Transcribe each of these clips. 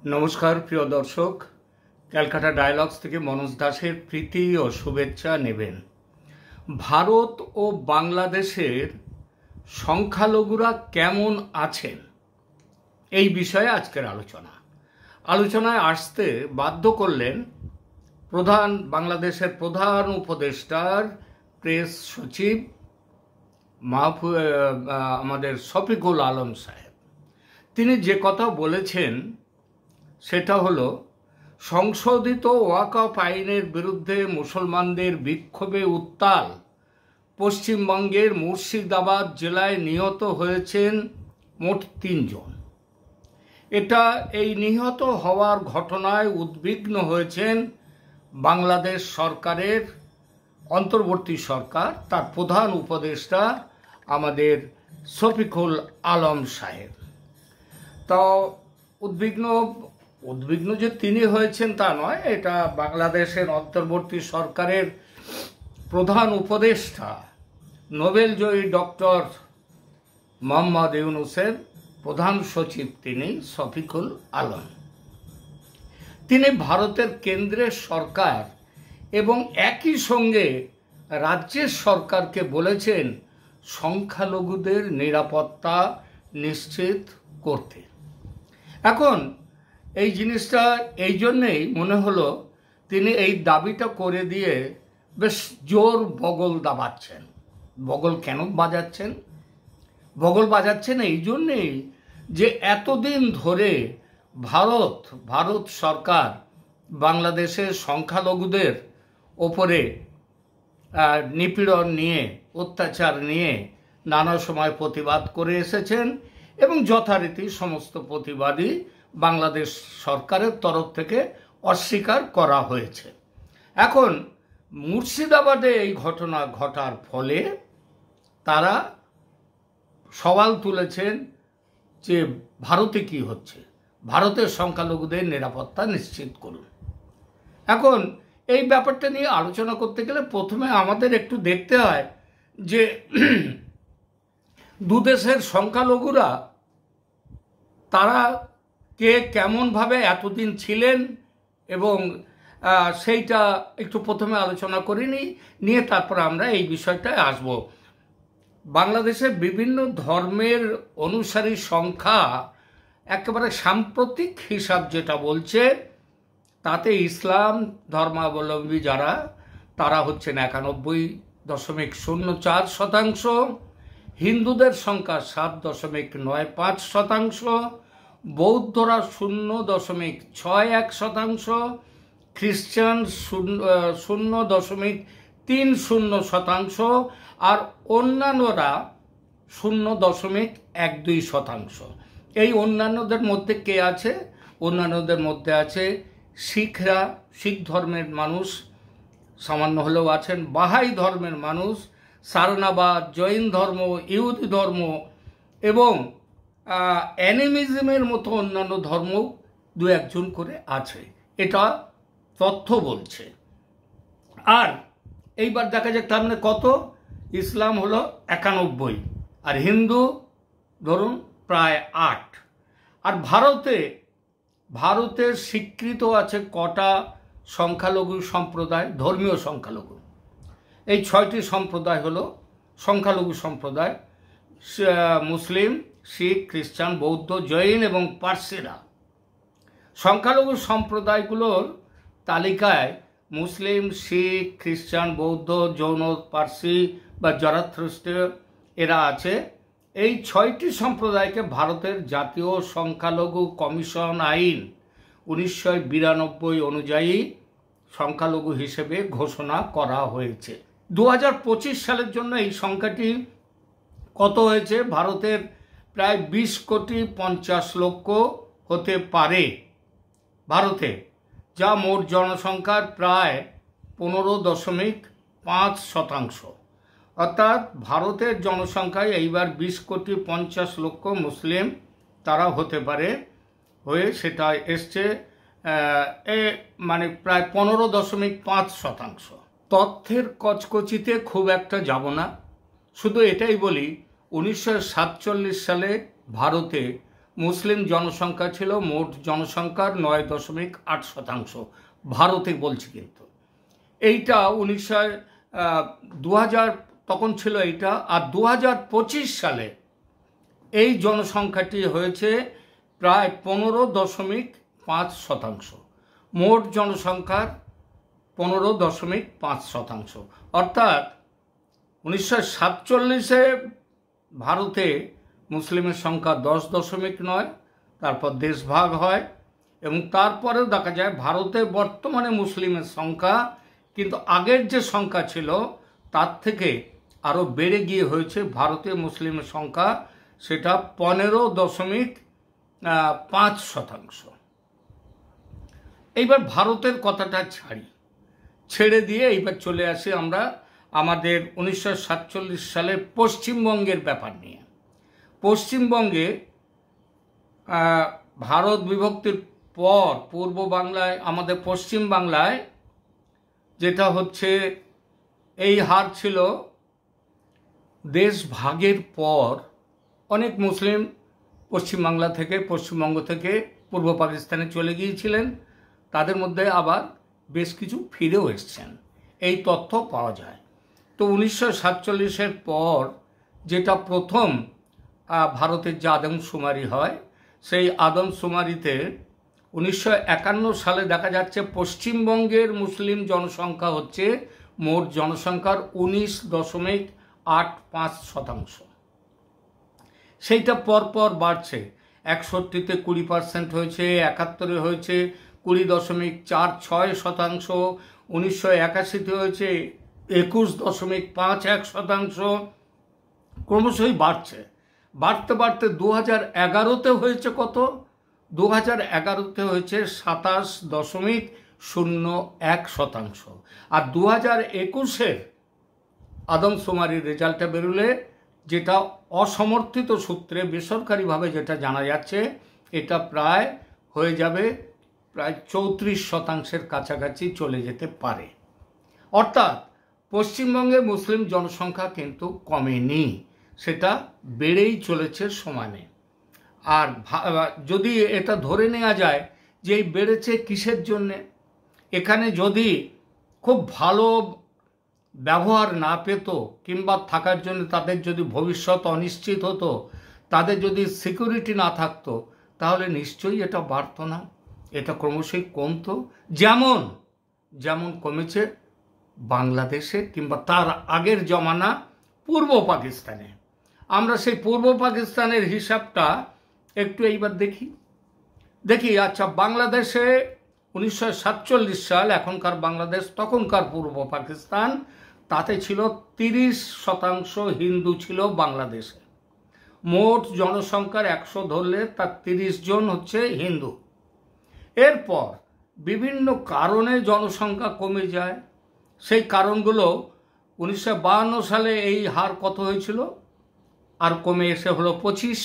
নমস্কার প্রিয় দর্শক, ক্যালকাটা ডায়ালগস থেকে মনোজ দাসের প্রীতি ও শুভেচ্ছা নেবেন। ভারত ও বাংলাদেশের সংখ্যালঘুরা কেমন আছেন এই বিষয়ে আজকের আলোচনায় আসতে বাধ্য করলেন বাংলাদেশের প্রধান উপদেষ্টার প্রেস সচিব আমাদের শফিকুল আলম সাহেব। তিনি যে কথা বলেছেন সেটা হলো, সংশোধিত ওয়াকফ আইনের বিরুদ্ধে মুসলমানদের বিক্ষোভে উত্তাল পশ্চিমবঙ্গের মুর্শিদাবাদ জেলায় নিহত হয়েছেন মোট ৩ জন। এই নিহত হওয়ার ঘটনায় উদ্বিগ্ন হয়েছেন বাংলাদেশ সরকারের অন্তর্বর্তী সরকার, তার প্রধান উপদেষ্টা আমাদের শফিকুল আলম সাহেব। তো উদ্বিগ্ন যে তিনি হয়েছেন তা নয়, এটা বাংলাদেশের অন্তর্বর্তী সরকারের প্রধান উপদেষ্টা নোবেল জয়ী ডক্টর মোহাম্মদ ইউনূসের প্রধান সচিব তিনি শফিকুল আলম। তিনি ভারতের কেন্দ্রের সরকার এবং একই সঙ্গে রাজ্যের সরকারকে বলেছেন সংখ্যালঘুদের নিরাপত্তা নিশ্চিত করতে। এখন এই জিনিসটা এই জন্যেই মনে হলো তিনি এই দাবিটা করে দিয়ে বেশ জোর বগল দাবাচ্ছেন। বগল কেন বাজাচ্ছেন? বগল বাজাচ্ছেন এই জন্যেই যে এতদিন ধরে ভারত সরকার বাংলাদেশের সংখ্যালঘুদের ওপরে নিপীড়ন নিয়ে, অত্যাচার নিয়ে নানা সময় প্রতিবাদ করে এসেছেন এবং যথারীতি সমস্ত প্রতিবাদই বাংলাদেশ সরকারের তরফ থেকে অস্বীকার করা হয়েছে। এখন মুর্শিদাবাদে এই ঘটনা ঘটার ফলে তারা সওয়াল তুলেছেন যে ভারতে কি হচ্ছে, ভারতের সংখ্যালঘুদের নিরাপত্তা নিশ্চিত করুন। এখন এই ব্যাপারটা নিয়ে আলোচনা করতে গেলে প্রথমে আমাদের একটু দেখতে হয় যে দুদেশের সংখ্যালঘুরা তারা কে কেমনভাবে এতদিন ছিলেন এবং সেইটা একটু প্রথমে আলোচনা করে নিয়ে তারপর আমরা এই বিষয়টায় আসব। বাংলাদেশের বিভিন্ন ধর্মের অনুসারী সংখ্যা একেবারে সাম্প্রতিক হিসাব যেটা বলছে, তাতে ইসলাম ধর্মাবলম্বী যারা তারা হচ্ছেন 91.04%, হিন্দুদের সংখ্যা 7.95%, বৌদ্ধরা 0.61%, খ্রিস্টান 0.30%, আর অন্যান্যরা 0.12%। এই অন্যান্যদের মধ্যে কে আছে? অন্যান্যদের মধ্যে আছে শিখরা, শিখ ধর্মের মানুষ সামান্য হলেও আছেন, বাহাই ধর্মের মানুষ, সারনাবাদ, জৈন ধর্ম, ইহুদি ধর্ম এবং অ্যানিমিজমের মতো অন্যান্য ধর্ম দু একজন করে আছে, এটা তথ্য বলছে। আর এইবার দেখা যাক তার মানে কত। ইসলাম হলো 91 আর হিন্দু ধরুন প্রায় 8। আর ভারতের স্বীকৃত আছে কটা সংখ্যালঘু সম্প্রদায়, ধর্মীয় সংখ্যালঘু? এই 6টি সম্প্রদায় হলো সংখ্যালঘু সম্প্রদায়: মুসলিম, শিখ, খ্রিস্টান, বৌদ্ধ, জৈন এবং পার্সিরা। সংখ্যালঘু সম্প্রদায়গুলোর তালিকায় মুসলিম, শিখ, খ্রিস্টান, বৌদ্ধ, জৈন, পার্সি বা জরাথ্রস্ট্রিয় এরা আছে। এই 6টি সম্প্রদায়কে ভারতের জাতীয় সংখ্যালঘু কমিশন আইন 1992 অনুযায়ী সংখ্যালঘু হিসেবে ঘোষণা করা হয়েছে। 2025 সালের জন্য এই সংখ্যাটি কত হয়েছে? ভারতের প্রায় 20.50 কোটি হতে পারে ভারতে, যা মোট জনসংখ্যার প্রায় 15.5%। অর্থাৎ ভারতের জনসংখ্যায় এইবার 20.50 কোটি মুসলিম তারা হতে পারে, হয়ে সেটা এসছে মানে প্রায় 15.5%। তথ্যের কচকচিতে খুব একটা যাব না, শুধু এটাই বলি 1947 সালে ভারতে মুসলিম জনসংখ্যা ছিল মোট জনসংখ্যার 9.8%। ভারতে বলছি, কিন্তু এইটা 2000 তখন ছিল এইটা। আর 2025 সালে এই জনসংখ্যাটি হয়েছে প্রায় 15.5%। মোট জনসংখ্যার 15.5%। অর্থাৎ 1947-এ ভারতে মুসলিমের সংখ্যা 10.9, তারপর দেশভাগ হয়, এবং তারপরেও দেখা যায় ভারতে বর্তমানে মুসলিমের সংখ্যা কিন্তু আগের যে সংখ্যা ছিল তার থেকে আরও বেড়ে গিয়ে হয়েছে ভারতে মুসলিমের সংখ্যা, সেটা 15.5%। এইবার ভারতের কথাটা ছেড়ে দিয়ে এইবার চলে আসি আমরা আমাদের 1947 সালে পশ্চিমবঙ্গের ব্যাপার নিয়ে। পশ্চিমবঙ্গে ভারত বিভক্তির পর পূর্ব বাংলায়, আমাদের পশ্চিম বাংলায় যেটা হচ্ছে, এই হার ছিল দেশ ভাগের পর অনেক মুসলিম পশ্চিমবাংলা থেকে, পশ্চিমবঙ্গ থেকে পূর্ব পাকিস্তানে চলে গিয়েছিলেন। তাদের মধ্যে আবার বেশ কিছু ফিরেও এসছেন, এই তথ্য পাওয়া যায়। তো 1947-এর পর যেটা প্রথম ভারতের যে আদমশুমারি হয়, সেই আদমশুমারিতে 1951 সালে দেখা যাচ্ছে পশ্চিমবঙ্গের মুসলিম জনসংখ্যা হচ্ছে মোট জনসংখ্যার 19.85%। সেইটা পরপর বাড়ছে। 61-তে 20% হয়েছে, 71-এ হয়েছে 20.46%, 1981-তে হয়েছে 21.51%। ক্রমশই বাড়ছে। বাড়তে বাড়তে 2011-তে হয়েছে কত? 2011-তে হয়েছে 27.01%। আর 2021-এর আদমশুমারির রেজাল্টটা বেরোলে, যেটা অসমর্থিত সূত্রে বেসরকারিভাবে যেটা জানা যাচ্ছে, এটা প্রায় হয়ে যাবে প্রায় 34%-এর কাছাকাছি চলে যেতে পারে। অর্থাৎ পশ্চিমবঙ্গে মুসলিম জনসংখ্যা কিন্তু কমেনি, সেটা বেড়েই চলেছে সমানে। আর যদি এটা ধরে নেওয়া যায় যে এই বেড়েছে কিসের জন্যে, এখানে যদি খুব ভালো ব্যবহার না পেত, কিংবা থাকার জন্য তাদের যদি ভবিষ্যৎ অনিশ্চিত হতো, তাদের যদি সিকিউরিটি না থাকতো, তাহলে নিশ্চয়ই এটা বাড়তো না, এটা ক্রমশই কমতো। যেমন কমেছে বাংলাদেশে, কিংবা তার আগের জমানা পূর্ব পাকিস্তানে। আমরা সেই পূর্ব পাকিস্তানের হিসাবটা একটু এইবার দেখি। আচ্ছা, বাংলাদেশে 1947 সাল, এখনকার বাংলাদেশ, তখনকার পূর্ব পাকিস্তান, তাতে ছিল 30% হিন্দু ছিল বাংলাদেশে। মোট জনসংখ্যার 100 ধরলে তার 30 জন হচ্ছে হিন্দু। এরপর বিভিন্ন কারণে জনসংখ্যা কমে যায়। সেই কারণগুলো 1952 সালে এই হার কত হয়েছিল, আর কমে এসে হলো 25।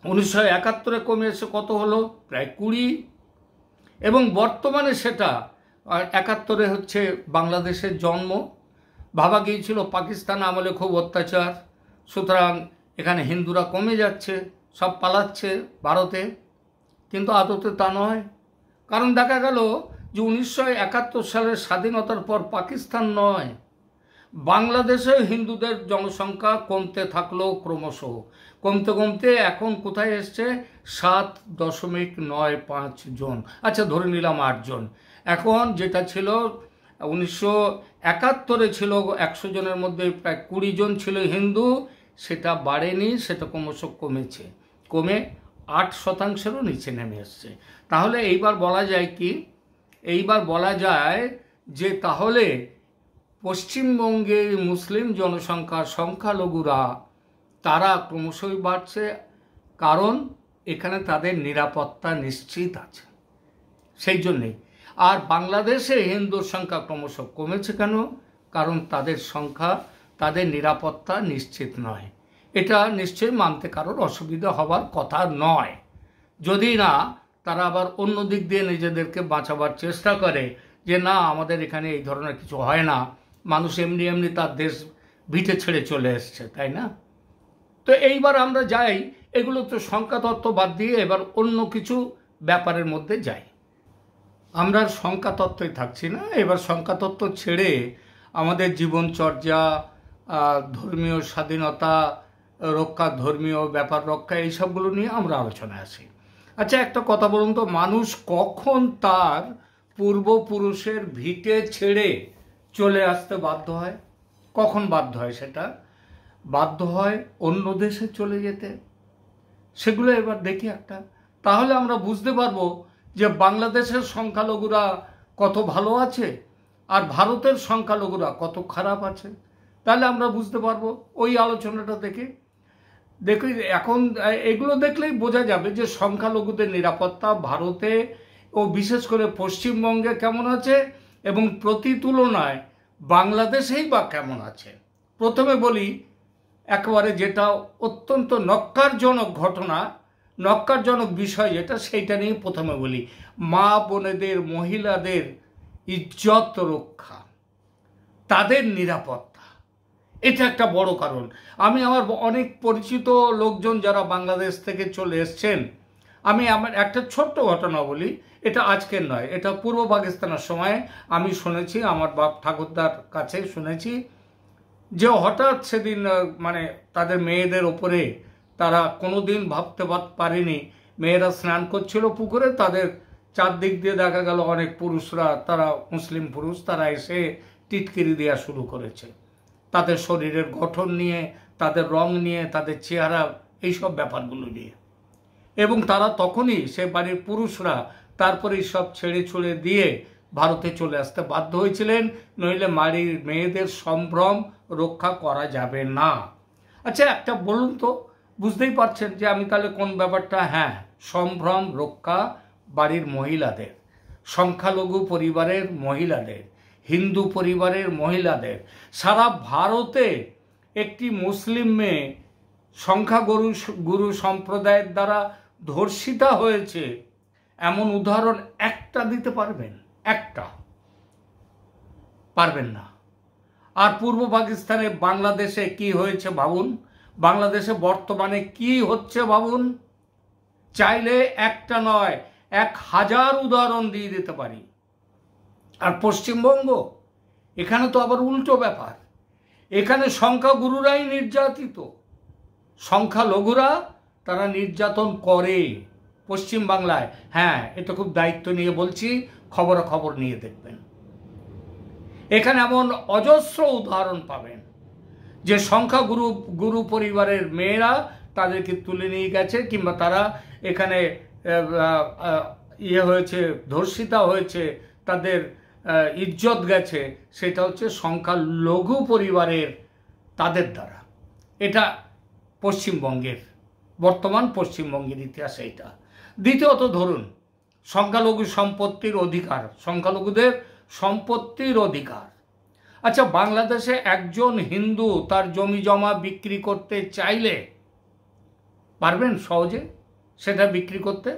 1971-এ কমে এসে কত হলো, প্রায় 20। এবং বর্তমানে সেটা 71-এ হচ্ছে বাংলাদেশের জন্ম। ভাবা গিয়েছিল পাকিস্তান আমলে খুব অত্যাচার, সুতরাং এখানে হিন্দুরা কমে যাচ্ছে, সব পালাচ্ছে ভারতে। কিন্তু আদতে তা নয়। কারণ দেখা গেল যে 1971 সালের স্বাধীনতার পর পাকিস্তান নয়, বাংলাদেশে হিন্দুদের জনসংখ্যা কমতে থাকলো, ক্রমশ কমতে কমতে এখন কোথায় এসছে, 7.95 জন। আচ্ছা, ধরে নিলাম 8 জন। এখন যেটা ছিল 1971-এ ছিল 100 জনের মধ্যে প্রায় 20 জন ছিল হিন্দু, সেটা বাড়েনি, সেটা ক্রমশ কমে 8%-এরও নিচে নেমে এসছে। তাহলে এইবার বলা যায় কি, এইবার বলা যায় যে তাহলে পশ্চিমবঙ্গে মুসলিম জনসংখ্যার সংখ্যালঘুরা তারা ক্রমশই বাড়ছে, কারণ এখানে তাদের নিরাপত্তা নিশ্চিত আছে, সেই জন্যেই। আর বাংলাদেশে হিন্দুর সংখ্যা ক্রমশ কমেছে কেন? কারণ তাদের সংখ্যা, তাদের নিরাপত্তা নিশ্চিত নয়। এটা নিশ্চয়ই মানতে কারোর অসুবিধা হবার কথা নয়, যদি না তারা আবার অন্য দিক দিয়ে নিজেদেরকে বাঁচাবার চেষ্টা করে যে না, আমাদের এখানে এই ধরনের কিছু হয় না, মানুষ এমনি এমনি তার দেশ ভিটে ছেড়ে চলে এসছে, তাই না? তো এইবার আমরা যাই, এগুলো তো সংখ্যাতত্ত্ব বাদ দিয়ে এবার অন্য কিছু ব্যাপারের মধ্যে যাই। আমরা সংখ্যাতত্ত্বই থাকছি না, এবার সংখ্যাতত্ত্ব ছেড়ে আমাদের জীবনচর্যা, ধর্মীয় স্বাধীনতা রক্ষা, ধর্মীয় ব্যাপার রক্ষা, এইসবগুলো নিয়ে আমরা আলোচনায় আসি। আচ্ছা, একটা কথা বলুন তো, মানুষ কখন তার পূর্বপুরুষের ভিটে ছেড়ে চলে আসতে বাধ্য হয়? কখন বাধ্য হয়? সেটা বাধ্য হয় অন্য দেশে চলে যেতে। সেগুলো এবার দেখি একটা, তাহলে আমরা বুঝতে পারবো যে বাংলাদেশের সংখ্যালঘুরা কত ভালো আছে আর ভারতের সংখ্যালঘুরা কত খারাপ আছে। তাহলে আমরা বুঝতে পারবো ওই আলোচনাটা দেখে। দেখি এখন এগুলো দেখলেই বোঝা যাবে যে সংখ্যালঘুদের নিরাপত্তা ভারতে ও বিশেষ করে পশ্চিমবঙ্গে কেমন আছে এবং প্রতি তুলনায় বাংলাদেশেই বা কেমন আছে। প্রথমে বলি একেবারে যেটা অত্যন্ত নক্কারজনক ঘটনা, নক্কারজনক বিষয় যেটা, সেইটা নিয়ে প্রথমে বলি। মা বোনেদের, মহিলাদের ইজ্জত রক্ষা, তাদের নিরাপত্তা, এটা একটা বড় কারণ। আমি আমার অনেক পরিচিত লোকজন যারা বাংলাদেশ থেকে চলে এসছেন, আমি আমার একটা ছোট্ট ঘটনা বলি, এটা আজকের নয়, এটা পূর্ব পাকিস্তানের সময় আমি শুনেছি, আমার বাপ ঠাকুরদার কাছে শুনেছি যে হঠাৎ সেদিন মানে তাদের মেয়েদের ওপরে, তারা কোনোদিন ভাবতে পারেনি, মেয়েরা স্নান করছিল পুকুরে, তাদের চারদিক দিয়ে দেখা গেল অনেক পুরুষরা, তারা মুসলিম পুরুষ, তারা এসে টিটকিরি দেওয়া শুরু করেছে তাদের শরীরের গঠন নিয়ে, তাদের রং নিয়ে, তাদের চেহারা, এইসব ব্যাপারগুলো নিয়ে। এবং তারা তখনই, সে বাড়ির পুরুষরা তারপরে সব ছেড়ে ছুড়ে দিয়ে ভারতে চলে আসতে বাধ্য হয়েছিলেন, নইলে বাড়ির মেয়েদের সম্ভ্রম রক্ষা করা যাবে না। আচ্ছা, একটা বলুন তো, বুঝতেই পারছেন যে আমি তাহলে কোন ব্যাপারটা, হ্যাঁ, সম্ভ্রম রক্ষা বাড়ির মহিলাদের, সংখ্যালঘু পরিবারের মহিলাদের, হিন্দু পরিবারের মহিলাদের। সারা ভারতে একটি মুসলিম মেয়ে সংখ্যাগুরু সম্প্রদায়ের দ্বারা ধর্ষিতা হয়েছে, এমন উদাহরণ একটা দিতে পারবেন? একটা পারবেন না। আর পূর্ব পাকিস্তানে, বাংলাদেশে কি হয়েছে ভাবুন, বাংলাদেশে বর্তমানে কি হচ্ছে ভাবুন। চাইলে একটা নয়, 1000 উদাহরণ দিয়ে দিতে পারি। আর পশ্চিমবঙ্গ, এখানে তো আবার উল্টো ব্যাপার, এখানে সংখ্যাগুরুরাই নির্যাতিত, সংখ্যালঘুরা তারা নির্যাতন করে পশ্চিমবাংলায়। হ্যাঁ, এটা খুব দায়িত্ব নিয়ে বলছি, খবরাখবর নিয়ে দেখবেন। এখানে এমন অজস্র উদাহরণ পাবেন যে সংখ্যাগুরু পরিবারের মেয়েরা তাদেরকে তুলে নিয়ে গেছে, কিংবা তারা এখানে হয়েছে, ধর্ষিতা হয়েছে, তাদের ইজ্জত গেছে, সেটা হচ্ছে সংখ্যালঘু পরিবারের তাদের দ্বারা। এটা পশ্চিমবঙ্গের, বর্তমান পশ্চিমবঙ্গের ইতিহাস এটা। দ্বিতীয়ত ধরুন সংখ্যালঘু সম্পত্তির অধিকার, সংখ্যালঘুদের সম্পত্তির অধিকার। আচ্ছা, বাংলাদেশে একজন হিন্দু তার জমি জমা বিক্রি করতে চাইলে পারবেন সহজে সেটা বিক্রি করতে?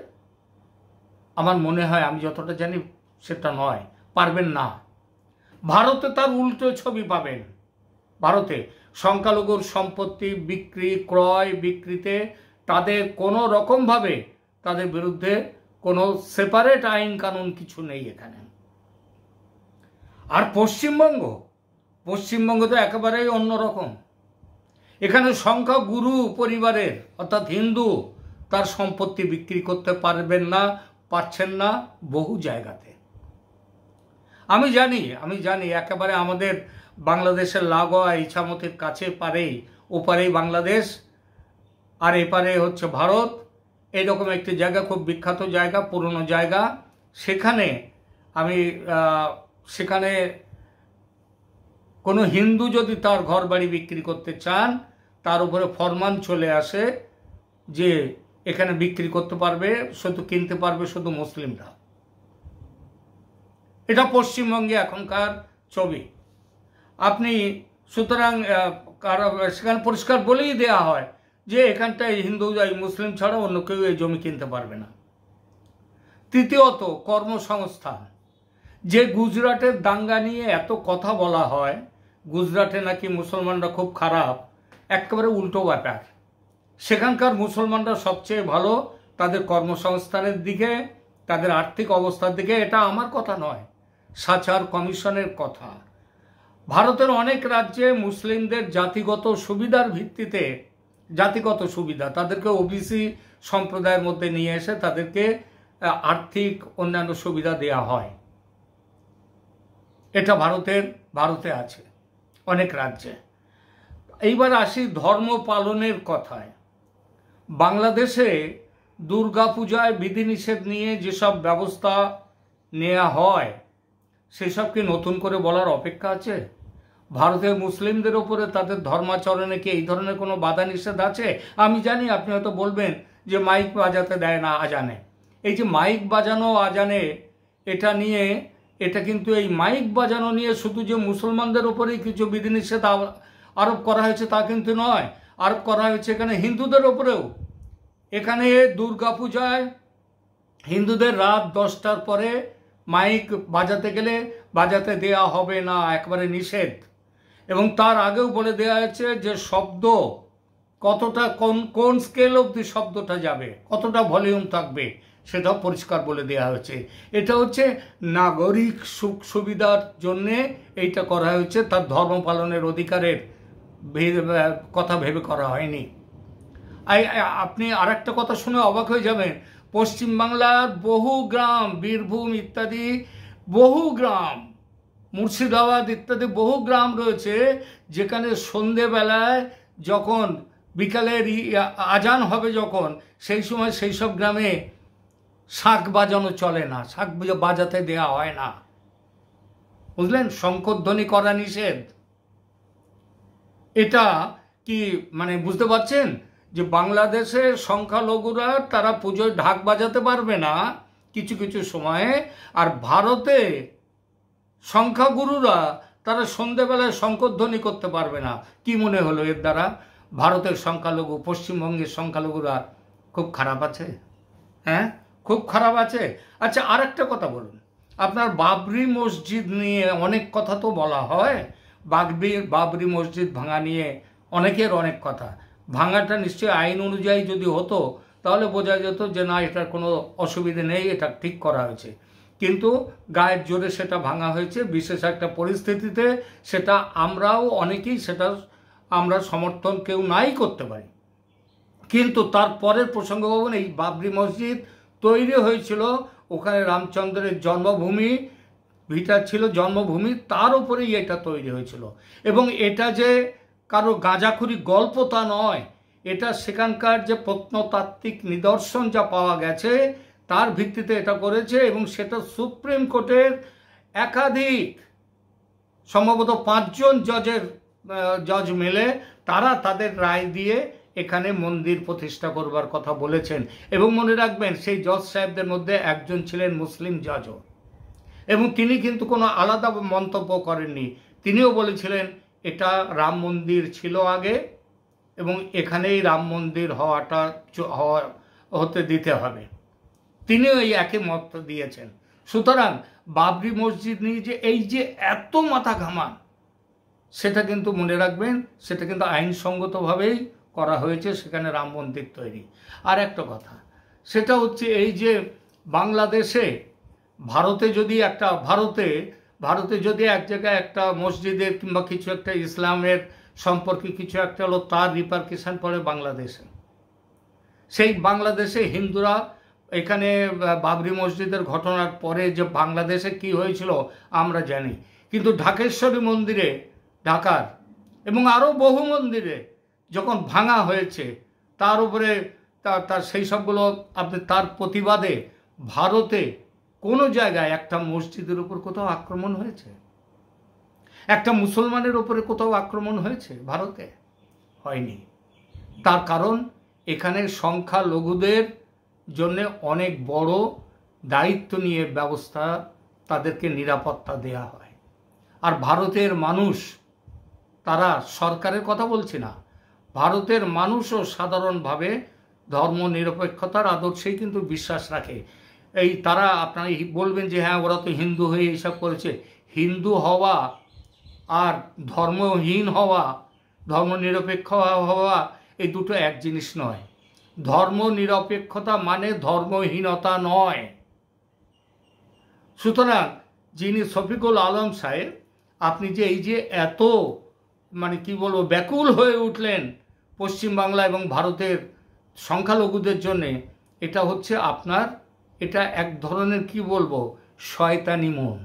আমার মনে হয়, আমি যতটা জানি সেটা নয়, পারবেন না। ভারতে তার উল্টো ছবি পাবেন। ভারতে সংখ্যালঘুর সম্পত্তি বিক্রি, ক্রয় বিক্রিতে তাদের কোনো রকমভাবে, তাদের বিরুদ্ধে কোনো সেপারেট আইন কানুন কিছু নেই এখানে। আর পশ্চিমবঙ্গ তো একেবারেই অন্যরকম। এখানে সংখ্যাগুরু পরিবারের, অর্থাৎ হিন্দু, তার সম্পত্তি বিক্রি করতে পারবেন না, পারছেন না বহু জায়গাতে। আমি জানি একেবারে আমাদের বাংলাদেশের লাগোয়া ইছামতির কাছে পারেই, ওপারেই বাংলাদেশ আর এপারে হচ্ছে ভারত, এইরকম একটি জায়গা, খুব বিখ্যাত জায়গা, পুরনো জায়গা। সেখানে কোনো হিন্দু যদি তার ঘর বাড়ি বিক্রি করতে চান, তার উপরে ফরমান চলে আসে যে এখানে বিক্রি করতে পারবে, শুধু কিনতে পারবে শুধু মুসলিমরা। এটা পশ্চিমবঙ্গে এখনকার ছবি। আপনি সুতরাং সেখানে পরিষ্কার বলেই দেয়া হয় যে এখানটায় হিন্দু, মুসলিম ছাড়া অন্য কেউ এই জমি কিনতে পারবে না। তৃতীয়ত কর্মসংস্থান। যে গুজরাটের দাঙ্গা নিয়ে এত কথা বলা হয়, গুজরাটে নাকি মুসলমানরা খুব খারাপ, একেবারে উল্টো ব্যাপার। সেখানকার মুসলমানরা সবচেয়ে ভালো তাদের কর্মসংস্থানের দিকে, তাদের আর্থিক অবস্থার দিকে। এটা আমার কথা নয়, সাচার কমিশনের কথা। ভারতের অনেক রাজ্যে মুসলিমদের জাতিগত সুবিধার ভিত্তিতে, জাতিগত সুবিধা, তাদেরকে ওবিসি সম্প্রদায়ের মধ্যে নিয়ে এসে তাদেরকে আর্থিক অন্যান্য সুবিধা দেয়া হয়। এটা ভারতে আছে অনেক রাজ্যে। এইবার আসি ধর্ম পালনের কথায়। বাংলাদেশে দুর্গাপূজায় বিধিনিষেধ নিয়ে যেসব ব্যবস্থা নেওয়া হয় সেসব কি নতুন করে বলার অপেক্ষা আছে? ভারতের মুসলিমদের উপরে তাদের ধর্মাচরণে কি এই ধরনের কোনো বাধা নিষেধ আছে? আমি জানি আপনি হয়তো বলবেন যে মাইক বাজাতে দেয় না আজানে। এই যে মাইক বাজানো আজানে, এটা কিন্তু এই মাইক বাজানো নিয়ে শুধু যে মুসলমানদের উপরেই কিছু বিধিনিষেধ আরোপ করা হয়েছে তা কিন্তু নয়, আরোপ করা হয়েছে এখানে হিন্দুদের ওপরেও। এখানে দুর্গাপূজায় হিন্দুদের রাত 10টার পরে মাইক বাজাতে গেলে বাজাতে দেয়া হবে না, একবারে নিষেধ। এবং তার আগেও বলে দেওয়া হয়েছে যে শব্দ কতটা, কোন স্কেল অবধি শব্দটা যাবে, কতটা ভলিউম থাকবে, সেটাও পরিষ্কার বলে দেওয়া হয়েছে। এটা হচ্ছে নাগরিক সুখ সুবিধার জন্যে এইটা করা হয়েছে, তার ধর্ম পালনের অধিকারের কথা ভেবে করা হয়নি। আপনি আর একটা কথা শুনে অবাক হয়ে যাবেন, পশ্চিমবাংলার বহু গ্রাম, বীরভূম ইত্যাদি বহু গ্রাম, মুর্শিদাবাদ ইত্যাদি বহু গ্রাম রয়েছে যেখানে সন্ধেবেলায় যখন বিকালের আজান হবে যখন, সেই সময় সেই সব গ্রামে শাঁখ বাজানো চলে না, শাঁখ বাজাতে দেয়া হয় না, বুঝলেন? শঙ্খধ্বনি করা নিষেধ। এটা কি মানে বুঝতে পারছেন যে বাংলাদেশের সংখ্যালঘুরা তারা পুজোয় ঢাক বাজাতে পারবে না কিছু কিছু সময়ে, আর ভারতে সংখ্যাগুরুরা তারা সন্ধ্যেবেলায় শঙ্খধ্বনি করতে পারবে না। কি মনে হলো এর দ্বারা? ভারতের সংখ্যালঘু, পশ্চিমবঙ্গের সংখ্যালঘুরা খুব খারাপ আছে? হ্যাঁ, খুব খারাপ আছে। আচ্ছা, আর একটা কথা বলুন, আপনার বাবরি মসজিদ নিয়ে অনেক কথা তো বলা হয়, বাবরি মসজিদ ভাঙা নিয়ে অনেকের অনেক কথা। ভাঙাটা নিশ্চয়ই আইন অনুযায়ী যদি হতো তাহলে বোঝা যেত যে না, এটার কোনো অসুবিধে নেই, এটা ঠিক করা হয়েছে। কিন্তু গায়ের জোরে সেটা ভাঙা হয়েছে বিশেষ একটা পরিস্থিতিতে। সেটা আমরাও অনেকেই সেটা আমরা সমর্থন কেউ নাই করতে পারি। কিন্তু তার পরের প্রসঙ্গ ভাবুন, এই বাবরি মসজিদ তৈরি হয়েছিল ওখানে রামচন্দ্রের জন্মভূমি, ভিটা ছিল জন্মভূমি, তার উপরেই এটা তৈরি হয়েছিল। এবং এটা যে কারো গাঁজাখুরি গল্প তা নয়, এটা সেখানকার যে প্রত্নতাত্ত্বিক নিদর্শন যা পাওয়া গেছে তার ভিত্তিতে এটা করেছে। এবং সেটা সুপ্রিম কোর্টের একাধিক, সম্ভবত 5 জন জজ মিলে তারা তাদের রায় দিয়ে এখানে মন্দির প্রতিষ্ঠা করবার কথা বলেছেন। এবং মনে রাখবেন, সেই জজ সাহেবদের মধ্যে একজন ছিলেন মুসলিম জজও, এবং তিনি কিন্তু কোনো আলাদা মন্তব্য করেননি। তিনিও বলেছিলেন এটা রাম মন্দির ছিল আগে এবং এখানেই রাম মন্দির হতে দিতে হবে। তিনিও এই একই মত দিয়েছেন। সুতরাং বাবরি মসজিদ নিয়ে যে এই যে এত মাথা ঘামান, সেটা কিন্তু মনে রাখবেন, সেটা কিন্তু আইনসঙ্গতভাবেই করা হয়েছে, সেখানে রাম মন্দির তৈরি। আর একটা কথা, সেটা হচ্ছে এই যে বাংলাদেশে, ভারতে যদি এক জায়গায় একটা মসজিদের কিংবা কিছু একটা ইসলামের সম্পর্কে কিছু একটা হলো, তার রিপারকেশন পড়ে বাংলাদেশে। সেই বাংলাদেশে হিন্দুরা, এখানে বাবরি মসজিদের ঘটনার পরে যে বাংলাদেশে কি হয়েছিল আমরা জানি। কিন্তু ঢাকেশ্বরী মন্দিরে, ঢাকার এবং আরও বহু মন্দিরে যখন ভাঙা হয়েছে, তার উপরে তার সেই সবগুলো আপনি, তার প্রতিবাদে ভারতে কোনো জায়গায় একটা মসজিদের উপর কোথাও আক্রমণ হয়েছে? একটা মুসলমানের উপরে কোথাও আক্রমণ হয়েছে ভারতে? হয়নি। তার কারণ এখানে সংখ্যালঘুদের জন্য অনেক বড় দায়িত্ব নিয়ে ব্যবস্থা, তাদেরকে নিরাপত্তা দেয়া হয়। আর ভারতের মানুষ, তারা সরকারের কথা বলছি না, ভারতের মানুষও সাধারণভাবে ধর্ম নিরপেক্ষতার আদর্শেই কিন্তু বিশ্বাস রাখে। এই তারা, আপনারা বলবেন যে হ্যাঁ ওরা তো হিন্দু হয়ে এইসব করেছে। হিন্দু হওয়া আর ধর্মহীন হওয়া, ধর্মনিরপেক্ষ হওয়া, এই দুটো এক জিনিস নয়। ধর্ম নিরপেক্ষতা মানে ধর্মহীনতা নয়। সুতরাং যিনি শফিকুল আলম সাহেব, আপনি যে এই যে এত কি বলবো ব্যাকুল হয়ে উঠলেন পশ্চিমবাংলা এবং ভারতের সংখ্যালঘুদের জন্যে, এটা হচ্ছে আপনার, এটা এক ধরনের কি বলবো শয়তানি মন।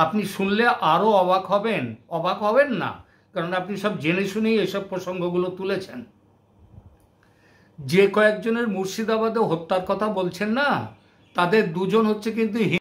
আপনি শুনলে আরও অবাক হবেন না, কারণ আপনি সব জেনে শুনেই এসব প্রসঙ্গগুলো তুলেছেন। যে কয়েকজনের মুর্শিদাবাদে হত্যার কথা বলছেন না, তাদের দুজন হচ্ছে কিন্তু